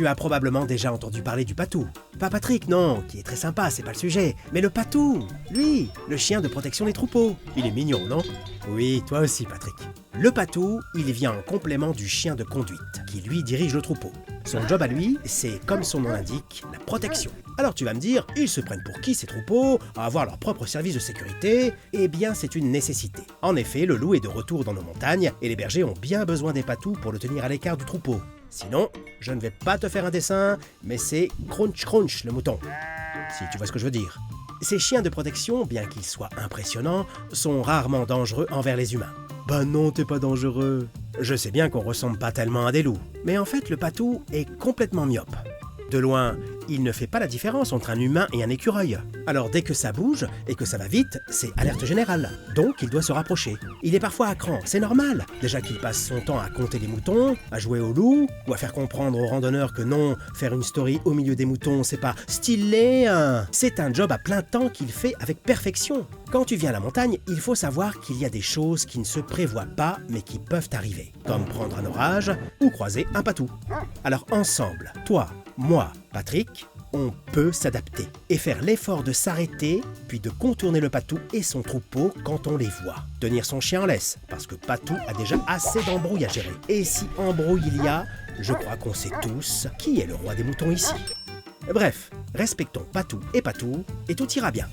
Tu as probablement déjà entendu parler du patou. Pas Patrick, non, qui est très sympa, c'est pas le sujet. Mais le patou, lui, le chien de protection des troupeaux. Il est mignon, non? Oui, toi aussi, Patrick. Le patou, il vient en complément du chien de conduite, qui lui dirige le troupeau. Son job à lui, c'est, comme son nom l'indique, la protection. Alors tu vas me dire, ils se prennent pour qui ces troupeaux, à avoir leur propre service de sécurité? Eh bien, c'est une nécessité. En effet, le loup est de retour dans nos montagnes, et les bergers ont bien besoin des patous pour le tenir à l'écart du troupeau. Sinon, je ne vais pas te faire un dessin, mais c'est crunch crunch le mouton. Si tu vois ce que je veux dire. Ces chiens de protection, bien qu'ils soient impressionnants, sont rarement dangereux envers les humains. Bah non, t'es pas dangereux. Je sais bien qu'on ressemble pas tellement à des loups, mais en fait le patou est complètement myope. De loin, il ne fait pas la différence entre un humain et un écureuil. Alors dès que ça bouge et que ça va vite, c'est alerte générale. Donc il doit se rapprocher. Il est parfois à cran, c'est normal. Déjà qu'il passe son temps à compter les moutons, à jouer au loup, ou à faire comprendre aux randonneurs que non, faire une story au milieu des moutons, c'est pas stylé, hein. C'est un job à plein temps qu'il fait avec perfection. Quand tu viens à la montagne, il faut savoir qu'il y a des choses qui ne se prévoient pas mais qui peuvent arriver, comme prendre un orage ou croiser un patou. Alors ensemble, toi, moi, Patrick, on peut s'adapter et faire l'effort de s'arrêter, puis de contourner le patou et son troupeau quand on les voit. Tenir son chien en laisse, parce que patou a déjà assez d'embrouilles à gérer. Et si embrouille il y a, je crois qu'on sait tous qui est le roi des moutons ici. Bref, respectons patou, et tout ira bien.